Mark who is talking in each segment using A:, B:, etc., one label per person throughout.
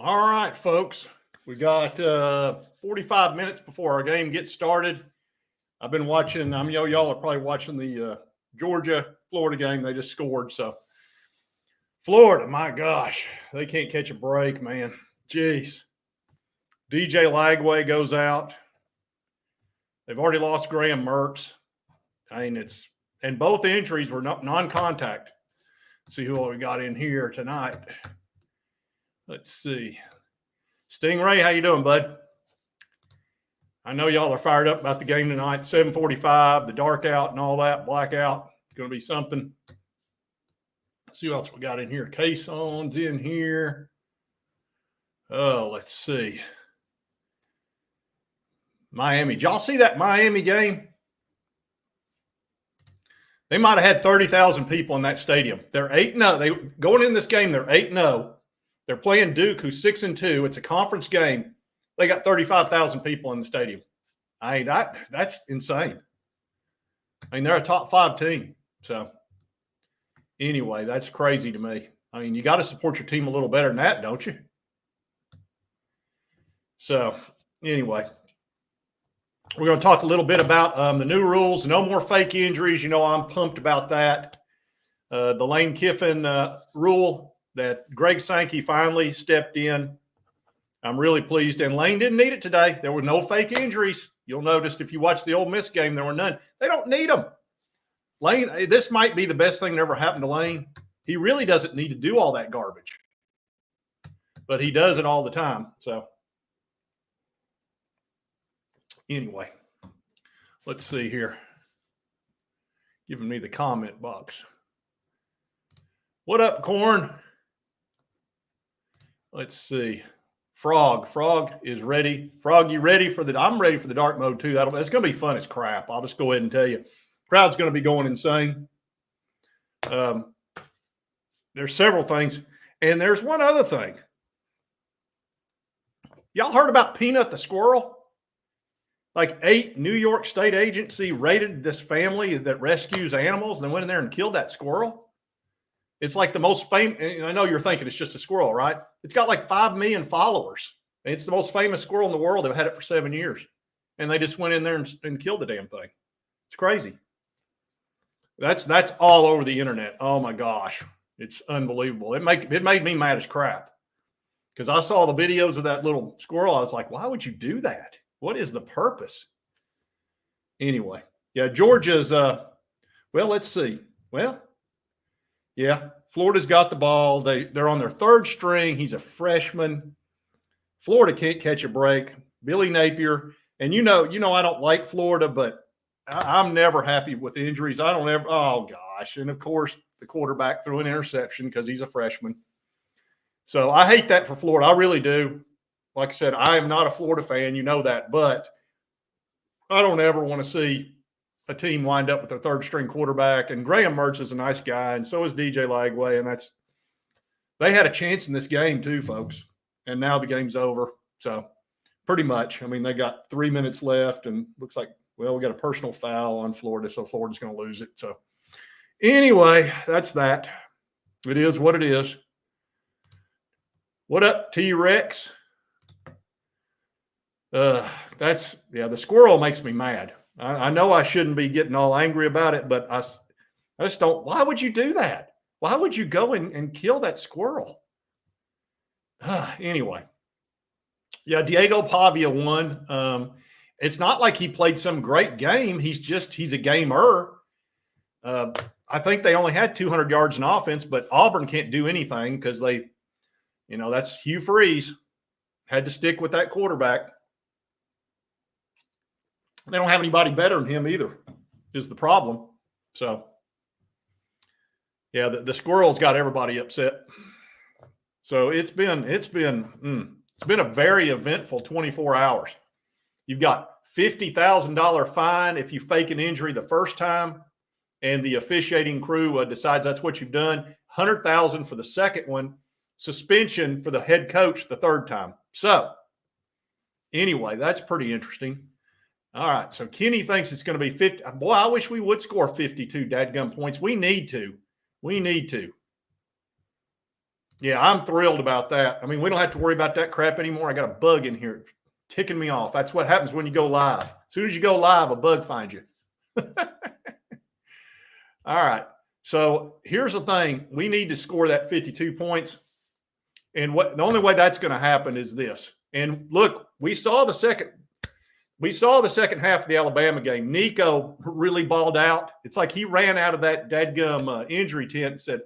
A: All right, folks. We got 45 minutes before our game gets started. I've been watching. Y'all are probably watching the Georgia-Florida game. They just scored. So, Florida, my gosh, they can't catch a break, man. Jeez. DJ Lagway goes out. They've already lost Graham Mertz. And both injuries were non-contact. See who we got in here tonight. Let's see. Stingray, how you doing, bud? I know y'all are fired up about the game tonight. 7:45, the dark out and all that, blackout. It's going to be something. Let's see what else we got in here. Caisson's in here. Oh, let's see. Miami. Did y'all see that Miami game? They might have had 30,000 people in that stadium. They're 8-0. They going in this game, they're 8-0. They're playing Duke, who's 6-2. It's a conference game. They got 35,000 people in the stadium. That's insane. They're a top 5 team. So, anyway, that's crazy to me. You got to support your team a little better than that, don't you? So, anyway, we're going to talk a little bit about the new rules. No more fake injuries. I'm pumped about that. The Lane Kiffin rule that Greg Sankey finally stepped in. I'm really pleased. And Lane didn't need it today. There were no fake injuries. You'll notice if you watch the Ole Miss game, there were none. They don't need them. Lane, this might be the best thing that ever happened to Lane. He really doesn't need to do all that garbage. But he does it all the time. So, anyway, let's see here. Giving me the comment box. What up, Corn? Let's see. Frog is ready. Frog, you ready for I'm ready for the dark mode too. It's going to be fun as crap. I'll just go ahead and tell you. Crowd's going to be going insane. There's several things. And there's one other thing. Y'all heard about Peanut the squirrel? Like 8 New York State agency raided this family that rescues animals and they went in there and killed that squirrel. It's like the most famous. I know you're thinking it's just a squirrel, right? It's got like 5 million followers. It's the most famous squirrel in the world. They've had it for 7 years. And they just went in there and killed the damn thing. It's crazy. That's all over the internet. Oh, my gosh. It's unbelievable. It made me mad as crap. Because I saw the videos of that little squirrel. I was like, why would you do that? What is the purpose? Anyway. Yeah, Georgia's, well, let's see. Well, yeah, Florida's got the ball. They're on their 3rd string. He's a freshman. Florida can't catch a break. Billy Napier. And I don't like Florida, but I'm never happy with injuries. Oh, gosh. And, of course, the quarterback threw an interception because he's a freshman. So I hate that for Florida. I really do. Like I said, I am not a Florida fan. You know that. But I don't ever want to see a team wind up with their 3rd string quarterback. And Graham Mertz is a nice guy, and so is DJ Lagway. And they had a chance in this game too, folks. And now the game's over. So pretty much, they got 3 minutes left, and looks like, well, we got a personal foul on Florida, so Florida's going to lose it. So anyway, that's that. It is what it is. What up, T-Rex? The squirrel makes me mad. I know I shouldn't be getting all angry about it, but I just don't. Why would you do that? Why would you go and kill that squirrel? Anyway. Yeah, Diego Pavia won. It's not like he played some great game. He's a gamer. I think they only had 200 yards in offense, but Auburn can't do anything because that's Hugh Freeze. Had to stick with that quarterback. They don't have anybody better than him either, is the problem. So, yeah, the squirrel's got everybody upset. So it's been a very eventful 24 hours. You've got $50,000 fine if you fake an injury the first time, and the officiating crew decides that's what you've done. $100,000 for the second one. Suspension for the head coach the 3rd time. So, anyway, that's pretty interesting. All right, so Kenny thinks it's going to be 50. Boy, I wish we would score 52 dadgum points. We need to. Yeah, I'm thrilled about that. I mean, we don't have to worry about that crap anymore. I got a bug in here ticking me off. That's what happens when you go live. As soon as you go live, a bug finds you. All right. So here's the thing. We need to score that 52 points. And the only way that's going to happen is this. And look, we saw the second half of the Alabama game. Nico really balled out. It's like he ran out of that dadgum injury tent and said,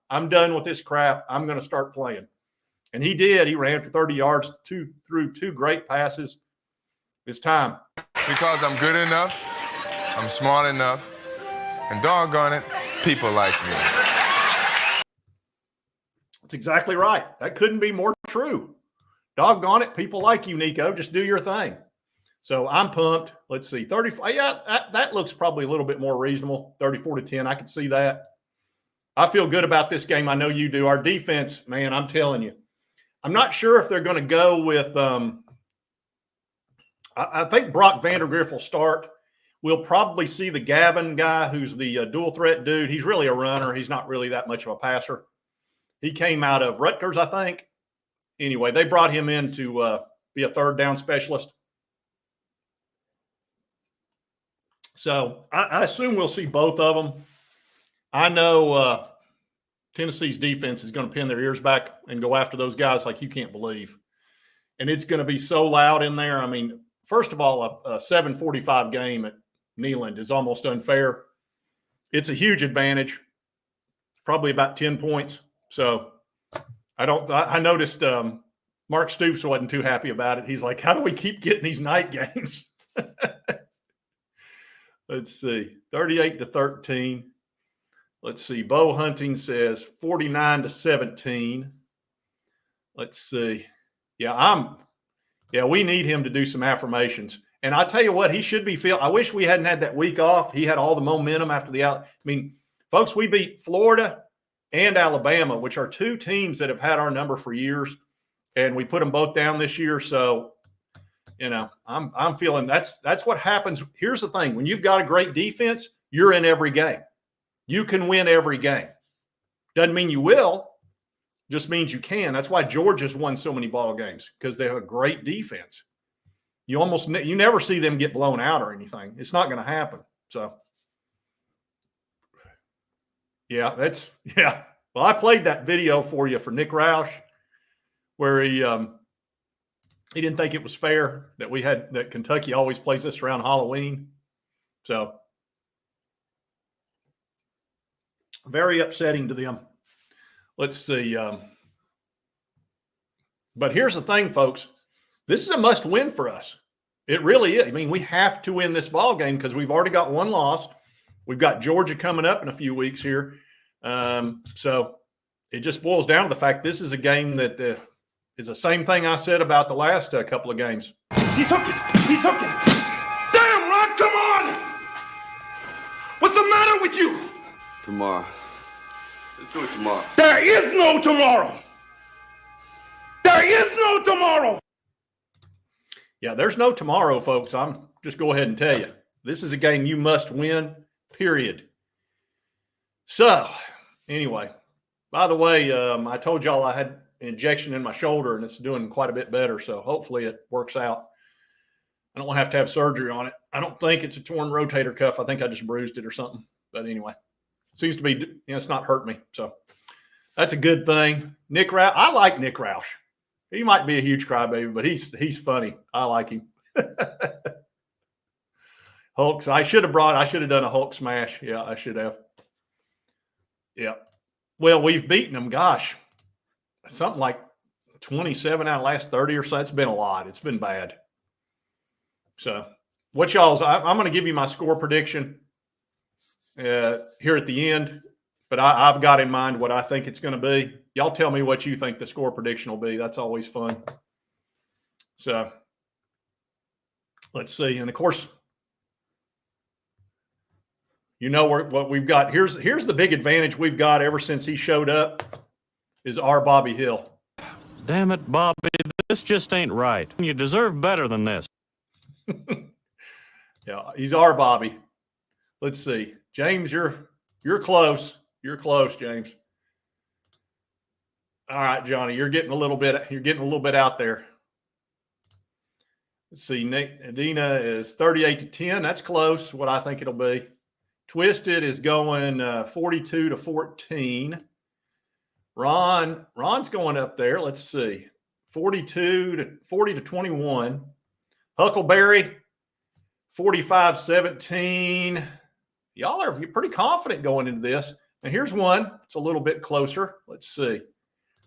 A: I'm done with this crap. I'm going to start playing. And he did. He ran for 30 yards, threw two great passes. It's time.
B: Because I'm good enough, I'm smart enough, and doggone it, people like me.
A: That's exactly right. That couldn't be more true. Doggone it, people like you, Nico. Just do your thing. So I'm pumped. Let's see, 35. Yeah, that looks probably a little bit more reasonable. 34-10. I can see that. I feel good about this game. I know you do. Our defense, man, I'm telling you. I'm not sure if they're going to go with I think Brock Vandergriff will start. We'll probably see the Gavin guy, who's the dual threat dude. He's really a runner. He's not really that much of a passer. He came out of Rutgers, I think. Anyway, they brought him in to be a third down specialist. So I assume we'll see both of them. I know Tennessee's defense is going to pin their ears back and go after those guys like you can't believe. And it's going to be so loud in there. I mean, first of all, a 7:45 game at Neyland is almost unfair. It's a huge advantage, probably about 10 points. So I noticed Mark Stoops wasn't too happy about it. He's like, how do we keep getting these night games? Let's see, 38-13. Let's see, Bo Hunting says 49-17. Let's see. Yeah, we need him to do some affirmations. And I tell you what, he should be I wish we hadn't had that week off. He had all the momentum after I mean, folks, we beat Florida and Alabama, which are two teams that have had our number for years, and we put them both down this year. So, you know, I'm feeling that's what happens. Here's the thing: when you've got a great defense, you're in every game. You can win every game. Doesn't mean you will, just means you can. That's why Georgia's won so many ball games, because they have a great defense. You never see them get blown out or anything. It's not going to happen. So. Yeah, Well, I played that video for you for Nick Roush, where he didn't think it was fair that Kentucky always plays this around Halloween. So very upsetting to them. Let's see. But here's the thing, folks. This is a must-win for us. It really is. I mean, we have to win this ball game because we've already got one loss. We've got Georgia coming up in a few weeks here. So it just boils down to the fact this is a game that is the same thing I said about the last couple of games.
C: He's hooking. He's hooking. Damn, Ron, come on. What's the matter with you?
D: Tomorrow. Let's do it tomorrow.
C: There is no tomorrow. There is no tomorrow.
A: Yeah, there's no tomorrow, folks. I'm just go ahead and tell you. This is a game you must win, period. So, anyway, by the way, I told y'all I had an injection in my shoulder, and it's doing quite a bit better, so hopefully it works out. I don't want to have surgery on it. I don't think it's a torn rotator cuff. I think I just bruised it or something. But anyway, seems to be, it's not hurt me. So that's a good thing. Nick Roush, I like Nick Roush. He might be a huge crybaby, but he's funny. I like him. Hulks. I should have done a Hulk smash. Yeah, I should have. Yeah. Well, we've beaten them. Gosh, something like 27 out of the last 30 or so. It's been a lot. It's been bad. So what y'all's, I'm going to give you my score prediction here at the end, but I've got in mind what I think it's going to be. Y'all tell me what you think the score prediction will be. That's always fun. So let's see. And of course, you know what we've got. Here's the big advantage we've got ever since he showed up is our Bobby Hill.
E: Damn it, Bobby, this just ain't right. You deserve better than this.
A: Yeah, he's our Bobby. Let's see. James, you're close. You're close, James. All right, Johnny, you're getting a little bit out there. Let's see, Adina is 38-10. That's close, what I think it'll be. Twisted is going 42-14. Ron's going up there. Let's see, 40-21. Huckleberry, 45-17. Y'all are pretty confident going into this. And here's one. It's a little bit closer. Let's see.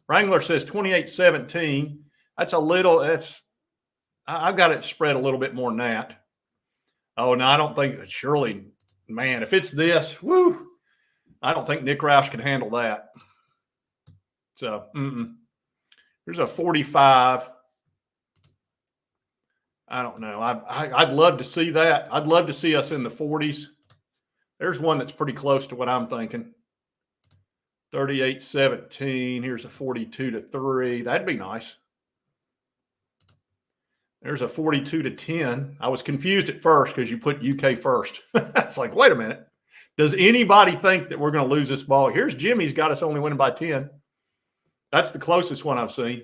A: Wrangler says 28-17. I've got it spread a little bit more than that. Oh, no, I don't think surely, man, if it's this, woo, I don't think Nick Roush can handle that. So, There's a 45. I don't know. I'd love to see that. I'd love to see us in the 40s. There's one that's pretty close to what I'm thinking. 38-17. Here's a 42-3. That'd be nice. There's a 42-10. I was confused at first because you put UK first. It's like, wait a minute. Does anybody think that we're going to lose this ball? Here's Jimmy's got us only winning by 10. That's the closest one I've seen.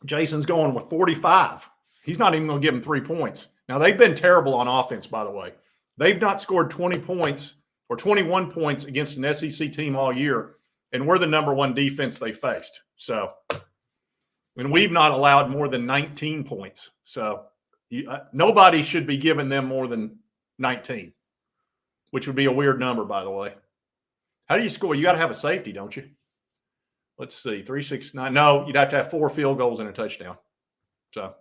A: Jason's going with 45. He's not even going to give him 3 points. Now, they've been terrible on offense, by the way. They've not scored 20 points or 21 points against an SEC team all year, and we're the number one defense they faced. So, and we've not allowed more than 19 points. So, nobody should be giving them more than 19, which would be a weird number, by the way. How do you score? You got to have a safety, don't you? Let's see, 3, 6, 9. No, you'd have to have 4 field goals and a touchdown. So,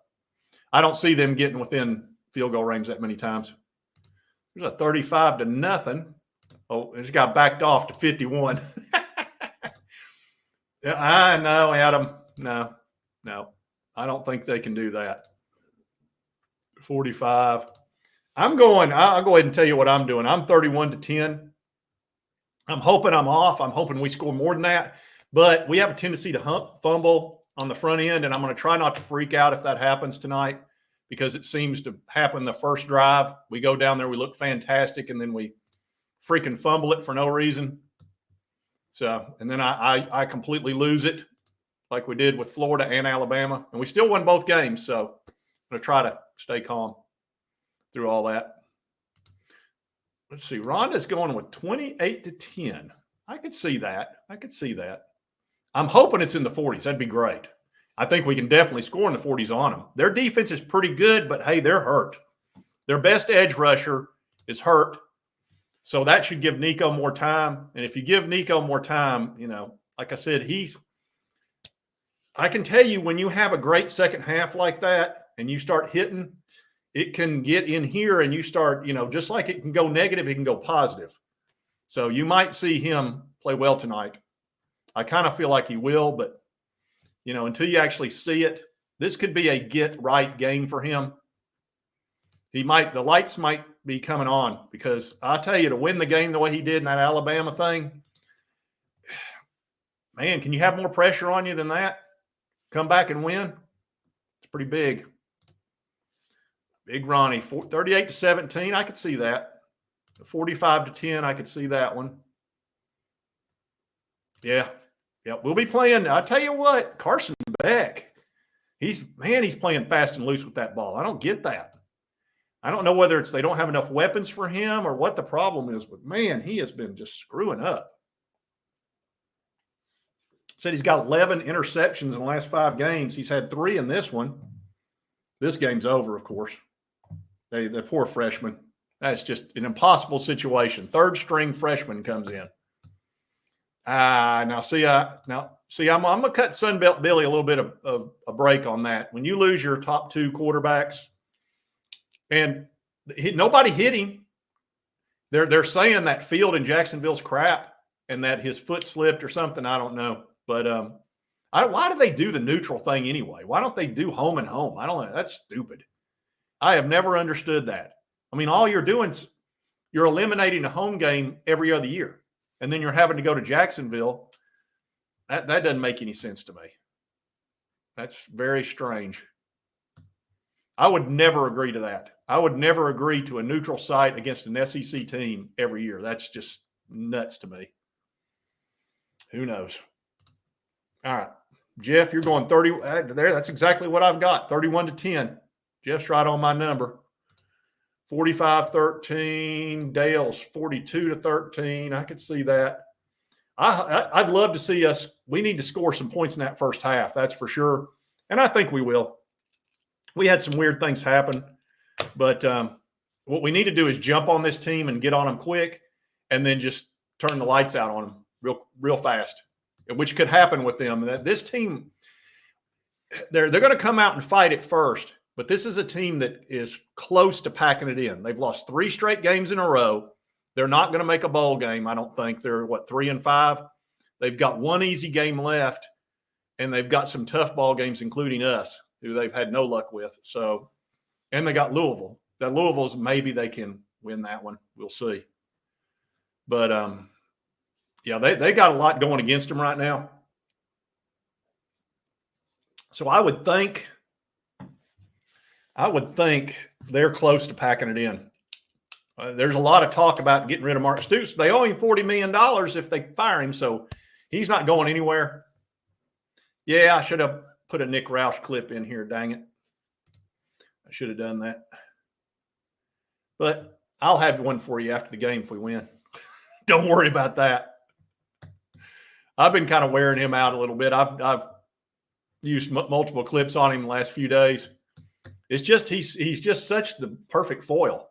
A: I don't see them getting within field goal range that many times. There's a 35-0. Oh, it's got backed off to 51. Yeah, I know, Adam. No. I don't think they can do that. 45. I'll go ahead and tell you what I'm doing. I'm 31-10. I'm hoping I'm off. I'm hoping we score more than that. But we have a tendency to fumble on the front end, and I'm going to try not to freak out if that happens tonight because it seems to happen the first drive. We go down there, we look fantastic, and then we freaking fumble it for no reason. So, and then I completely lose it like we did with Florida and Alabama. And we still won both games, so I'm going to try to stay calm through all that. Let's see. Rhonda's going with 28-10. I could see that. I'm hoping it's in the 40s. That'd be great. I think we can definitely score in the 40s on them. Their defense is pretty good, but, hey, they're hurt. Their best edge rusher is hurt. So that should give Nico more time. And if you give Nico more time, like I said, I can tell you when you have a great second half like that and you start hitting, it can get in here and you start, just like it can go negative, it can go positive. So you might see him play well tonight. I kind of feel like he will, but, until you actually see it, this could be a get-right game for him. The lights might be coming on because I'll tell you, to win the game the way he did in that Alabama thing, man, can you have more pressure on you than that? Come back and win? It's pretty big. Big Ronnie, 38-17, I could see that. 45-10, I could see that one. Yeah, we'll be playing. I'll tell you what, Carson Beck, he's playing fast and loose with that ball. I don't get that. I don't know whether it's they don't have enough weapons for him or what the problem is, but, man, he has been just screwing up. Said he's got 11 interceptions in the last 5 games. He's had 3 in this one. This game's over, of course. The poor freshman. That's just an impossible situation. Third-string freshman comes in. I'm going to cut Sunbelt Billy a little bit of a break on that. When you lose your top 2 quarterbacks, and nobody hit him, they're saying that field in Jacksonville's crap and that his foot slipped or something. I don't know. But why do they do the neutral thing anyway? Why don't they do home and home? I don't know. That's stupid. I have never understood that. I mean, all you're doing is you're eliminating a home game every other year. And then you're having to go to Jacksonville. That doesn't make any sense to me. That's very strange. I would never agree to that. I would never agree to a neutral site against an SEC team every year. That's just nuts to me. Who knows? All right. Jeff, you're going 30 there. That's exactly what I've got. 31-10. Jeff's right on my number. 45-13. Dale's 42-13. I could see that. I'd love to see us. We need to score some points in that first half. That's for sure. And I think we will. We had some weird things happen, but what we need to do is jump on this team and get on them quick, and then just turn the lights out on them real fast, which could happen with them. That this team, they're going to come out and fight at first, but this is a team that is close to packing it in. They've lost 3 straight games in a row. They're not going to make a bowl game, I don't think. They're, 3-5? They've got one easy game left, and they've got some tough ball games, including us, who they've had no luck with. So, and they got Louisville. That Louisville's, maybe they can win that one. We'll see. But, yeah, they got a lot going against them right now. So I would think they're close to packing it in. There's a lot of talk about getting rid of Mark Stoops. They owe him $40 million if they fire him, so he's not going anywhere. Yeah, I should have put a Nick Roush clip in here, dang it. I should have done that. But I'll have one for you after the game if we win. Don't worry about that. I've been kind of wearing him out a little bit. I've used multiple clips on him the last few days. It's just he's just such the perfect foil.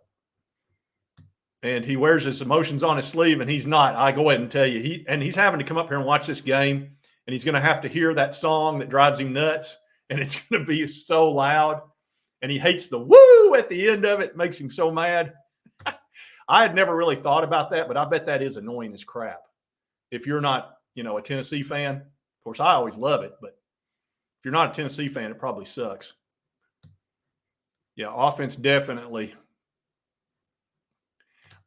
A: And he wears his emotions on his sleeve, and he's not. I go ahead and tell you, he's having to come up here and watch this game, and he's going to have to hear that song that drives him nuts, and it's going to be so loud. And he hates the woo at the end of it. It makes him so mad. I had never really thought about that, but I bet that is annoying as crap. If you're not, a Tennessee fan, of course, I always love it, but if you're not a Tennessee fan, it probably sucks. Yeah, offense definitely.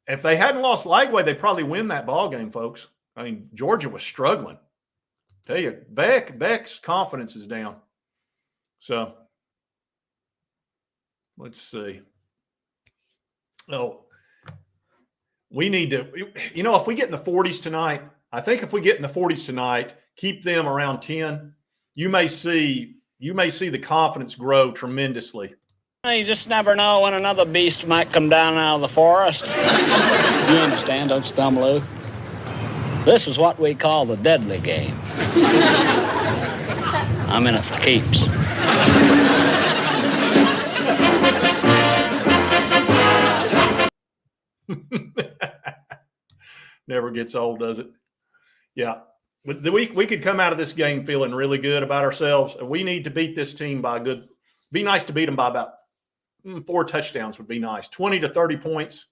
A: If they hadn't lost Lagway, they'd probably win that ball game, folks. I mean, Georgia was struggling. Tell you, Beck's confidence is down. So let's see. Oh, we need to, if we get in the 40s tonight, I think if we get in the 40s tonight, keep them around 10, you may see the confidence grow tremendously.
F: You just never know when another beast might come down out of the forest. You understand, don't you, Thumb Lou? This is what we call the deadly game. I'm in it for keeps.
A: Never gets old, does it? Yeah. We could come out of this game feeling really good about ourselves. We need to beat this team by be nice to beat them by about 4 touchdowns would be nice. 20 to 30 points.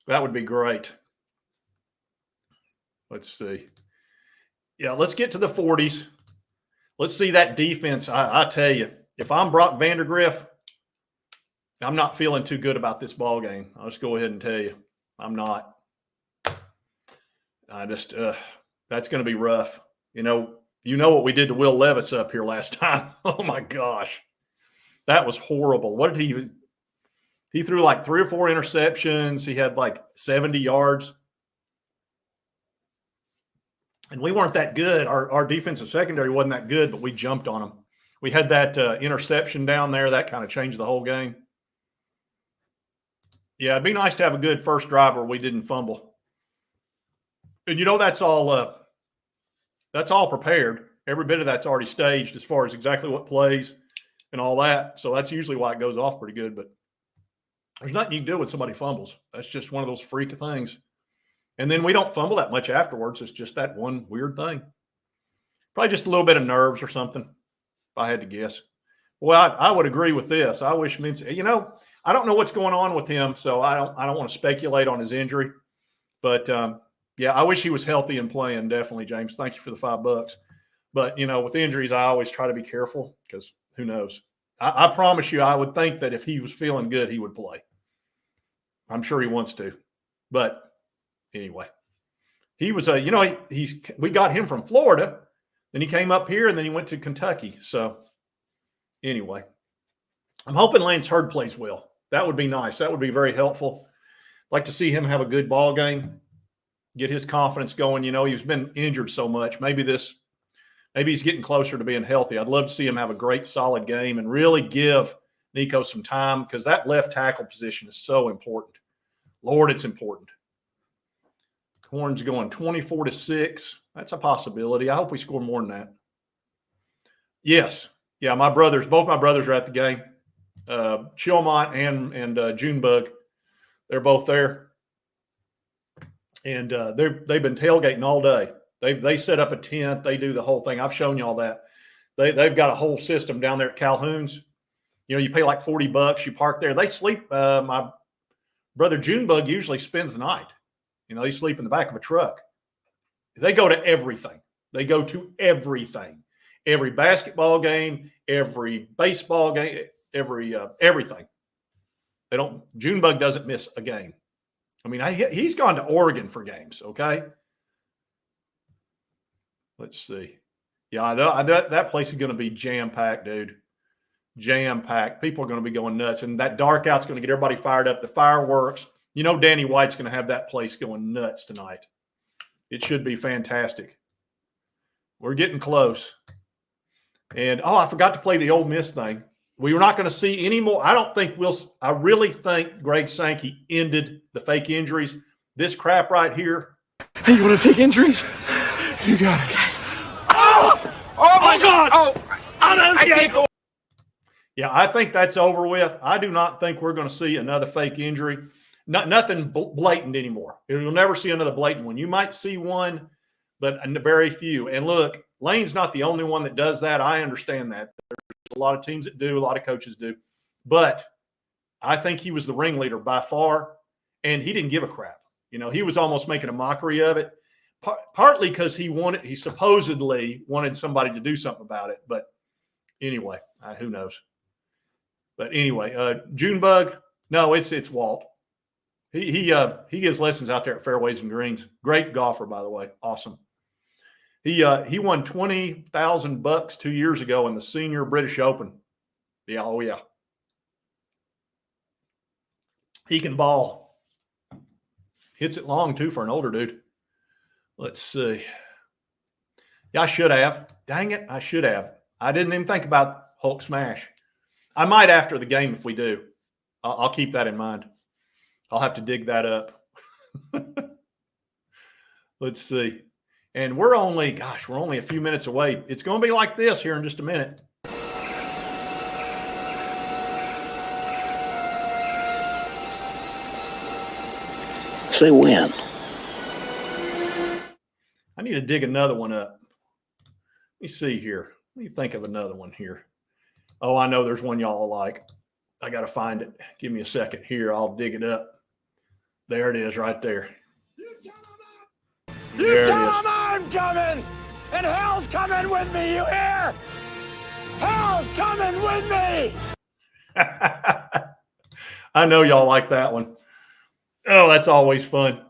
A: That would be great. Let's see. Yeah, let's get to the 40s. Let's see that defense. I tell you, if I'm Brock Vandergriff, I'm not feeling too good about this ball game. I'll just go ahead and tell you. I'm not. That's going to be rough. You know what we did to Will Levis up here last time. Oh, my gosh. That was horrible. What did he threw like 3 or 4 interceptions. He had like 70 yards. And we weren't that good. Our defensive secondary wasn't that good, but we jumped on them. We had that interception down there. That kind of changed the whole game. Yeah, it'd be nice to have a good first drive where we didn't fumble. And that's all prepared. Every bit of that's already staged as far as exactly what plays and all that. So that's usually why it goes off pretty good. But there's nothing you can do when somebody fumbles. That's just one of those freak things. And then we don't fumble that much afterwards. It's just that one weird thing. Probably just a little bit of nerves or something, if I had to guess. Well, I would agree with this. I wish Mincy, I don't know what's going on with him, so I don't want to speculate on his injury. But, yeah, I wish he was healthy and playing, definitely, James. Thank you for the $5. But, with injuries, I always try to be careful because who knows. I promise you, I would think that if he was feeling good, he would play. I'm sure he wants to. But anyway, he was we got him from Florida. Then he came up here, and then he went to Kentucky. So anyway, I'm hoping Lance Hurd plays well. That would be nice. That would be very helpful. Like to see him have a good ball game. get his confidence going. You know, he's been injured so much. Maybe he's getting closer to being healthy. I'd love to see him have a great, solid game and really give Nico some time, because that left tackle position is so important. Lord, it's important. Horns going 24-6. That's a possibility. I hope we score more than that. Yes. Yeah, both my brothers are at the game. Chilmont and Junebug, they're both there. And they've been tailgating all day. They set up a tent. They do the whole thing. I've shown you all that. They've got a whole system down there at Calhoun's. You know, you pay like $40. You park there. They sleep. My brother Junebug usually spends the night. You know, they sleep in the back of a truck. They go to everything. They go to everything. Every basketball game, every baseball game, everything. Junebug doesn't miss a game. I mean, he's gone to Oregon for games, okay? Let's see. Yeah, that place is going to be jam-packed, dude. Jam-packed. People are going to be going nuts. And that dark out's going to get everybody fired up. The fireworks. You know, Danny White's going to have that place going nuts tonight. It should be fantastic. We're getting close. And, I forgot to play the Ole Miss thing. We were not going to see any more. I really think Greg Sankey ended the fake injuries. This crap right here.
C: Hey, you want to fake injuries? You got it.
G: Oh my God! Oh, I can't go.
A: Yeah, I think that's over with. I do not think we're going to see another fake injury. Nothing blatant anymore. You'll never see another blatant one. You might see one, but very few. And look, Lane's not the only one that does that. I understand that. There's a lot of teams that do, a lot of coaches do. But I think he was the ringleader by far, and he didn't give a crap. You know, he was almost making a mockery of it, partly because he supposedly wanted somebody to do something about it. But anyway, who knows? But anyway, Junebug, no, it's Walt. He gives lessons out there at Fairways and Greens. Great golfer, by the way. Awesome. He won $20,000 2 years ago in the Senior British Open. Yeah, oh yeah. He can ball. Hits it long too for an older dude. Let's see. Yeah, I should have. Dang it, I should have. I didn't even think about Hulk Smash. I might after the game if we do. I'll keep that in mind. I'll have to dig that up. Let's see. And we're only a few minutes away. It's going to be like this here in just a minute.
H: Say when.
A: I need to dig another one up. Let me see here. Let me think of another one here. Oh, I know there's one y'all like. I got to find it. Give me a second here. I'll dig it up. There it is right there.
G: You tell them I'm coming, and hell's coming with me, you hear? Hell's coming with me!
A: I know y'all like that one. Oh, that's always fun.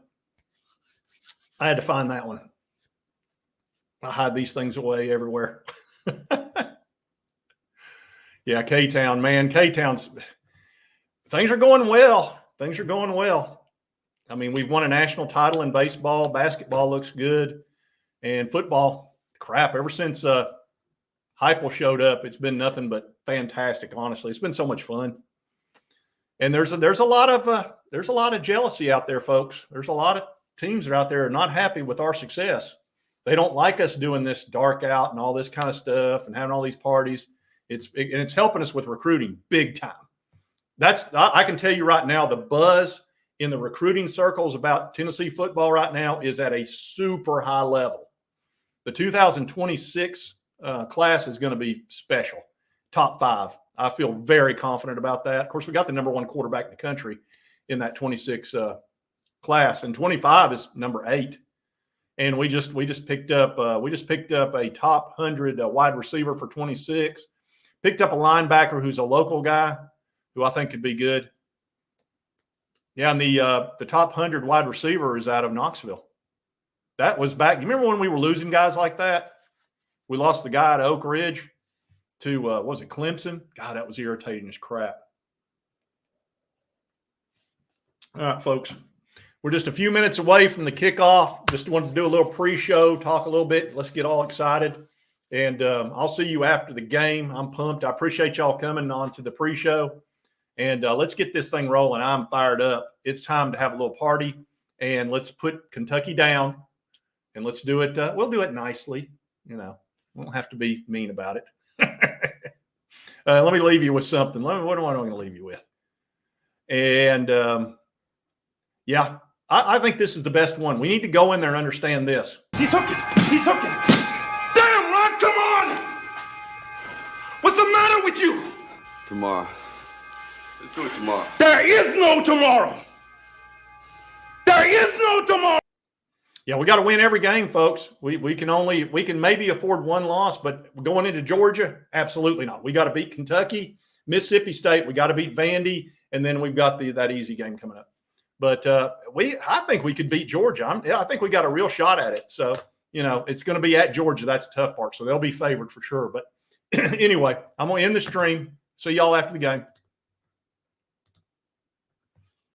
A: I had to find that one. I hide these things away everywhere. Yeah, K-Town, man. K-Town's things are going well. Things are going well. I mean, we've won a national title in baseball. Basketball looks good. And football, crap, ever since Heupel showed up, it's been nothing but fantastic, honestly. It's been so much fun. And there's a lot of jealousy out there, folks. There's a lot of teams that are out there are not happy with our success. They don't like us doing this dark out and all this kind of stuff and having all these parties. It's helping us with recruiting big time. I can tell you right now, the buzz in the recruiting circles about Tennessee football right now is at a super high level. The 2026 class is going to be special. Top 5. I feel very confident about that. Of course, we got the number 1 quarterback in the country in that 26 class, and 25 is number 8. And we just picked up a top 100 wide receiver for 26. Picked up a linebacker who's a local guy who I think could be good. Yeah, and the top 100 wide receiver is out of Knoxville. That was back. You remember when we were losing guys like that? We lost the guy at Oak Ridge to what was it, Clemson? God, that was irritating as crap. All right, folks. We're just a few minutes away from the kickoff. Just wanted to do a little pre-show, talk a little bit. Let's get all excited. And I'll see you after the game. I'm pumped. I appreciate y'all coming on to the pre-show. And let's get this thing rolling. I'm fired up. It's time to have a little party. And let's put Kentucky down. And let's do it. We'll do it nicely. You know, we won't have to be mean about it. Let me leave you with something. What am I going to leave you with? And yeah, I think this is the best one. We need to go in there and understand this.
C: He's hooking. He's hooking. Damn, Ron, come on. What's the matter with you?
D: Tomorrow. Let's do it tomorrow.
C: There is no tomorrow. There is no tomorrow.
A: Yeah, we got to win every game, folks. We can maybe afford one loss, but going into Georgia, absolutely not. We got to beat Kentucky, Mississippi State. We got to beat Vandy, and then we've got that easy game coming up. But I think we could beat Georgia. I think we got a real shot at it. So, you know, it's going to be at Georgia. That's the tough part. So they'll be favored for sure. But anyway, I'm going to end the stream. See y'all after the game.